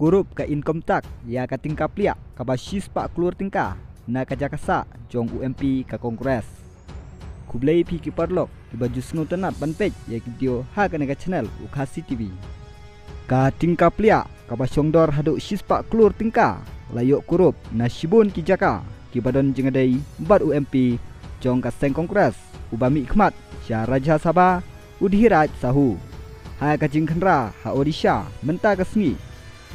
kurup ka income tax ya ka tingka plia ka basis pak keluar tingka na ka jakasa jong UMP ka kongres. Kublai pi ki parlok ki baju snu tenat ban page ya video ha ka nega channel Ukasi TV. Ka tingka plia ka basong dor haduk sis pak keluar tingka layok kurup na shibun ki jaka ki badan jengadai bat UMP jong ka seng kongres ubami khmat sya raja sabha udhiraj sahu ha ka jing khandra ha Odisha menta ka sngi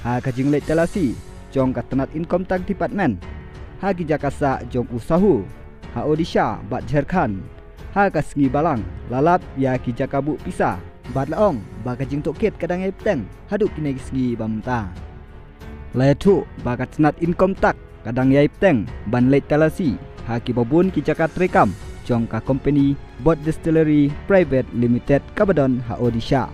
ha ka jing le telasi jong ka tenat income tax department ha ki jakasa jong usahu ha Odisha bat Jharkhand ha ka sngi balang lalap ya ki jakabu pisa bat laong ba ka jing toket kadang ai peteng haduk kine sngi bamta laitu ba ka tenat income tax kadang ai peteng ban le telasi ha ki babun ki jakat rekam jong ka company Bot Distillery Private Limited kabadon ha Odisha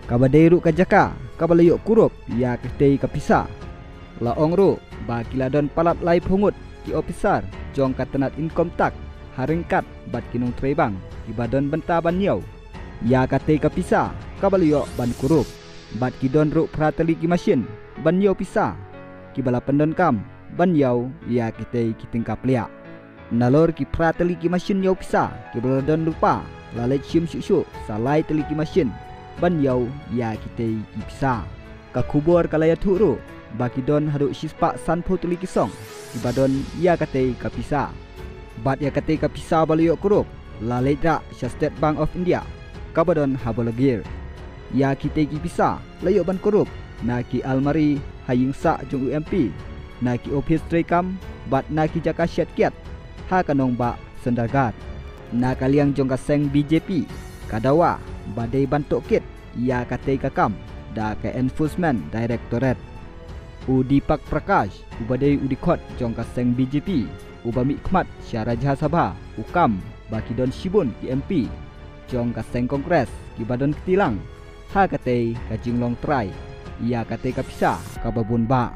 kabadai ru ka jaka kabalayok kurup ya ketei kapisa laong ru ba kiladon palat lai pungut ki officer jong ka tenat income tax haringkat bat kinung trebang ibadon benta ban yau ya katei kapisa kabalayok ban kurup bat kidon ru prateli ki mesin ban yau pisa ki bala pendon kam ban yau ya ketei kitingkap lia nalor ki prateli ki mesin yau pisa ki baladon lupa lalai sim syuk salai teli ki mesin ban yau ya kitei ki pisa ka kubur kalaya thuru baki don haduk sispa sanpo tuli kisong ibadon ya katei ka pisa bat ya katei ka pisa balayok kurup laledra State Bank of India kabadon habolagir ya kitei ki pisa layok ban kurup na ki almari hayingsa jong UMP na ki office trekam bat na ki jaka syatkiat ha kanong ba sendargat na kaliang jong ka seng BJP kadawa badai bantuk kit ya katei kakam da ke enforcement directorate Udipak Prakash ubadai udikot jong ka seng BJP ubami khmat syaraja sabha ukam baki don shibun ki MP jong ka seng kongres ki badon ketilang ha katei ka jinglong trai ya katei ka pisa ka babun ba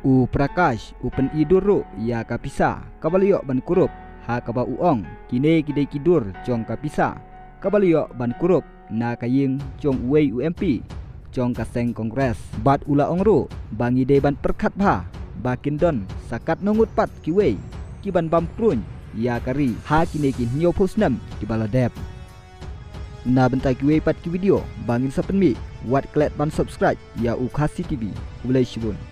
u Prakash upen iduru ya ka pisa kabalayok ban kurup ha ka ba uong kine kidei kidur jong ka pisa kabalayok ban kurup na kaying jong uwei UMP jong ka seng kongres bat ula ongru bangi de ban perkhat bha bakin don sakat nongut pat kiwei ki ban bam prun ya kari ha kine ki nyo posnam ki baladep na bentai kiwei pat ki video bangin sapen mi wat klet ban subscribe ya Ukasi TV ulai shibun.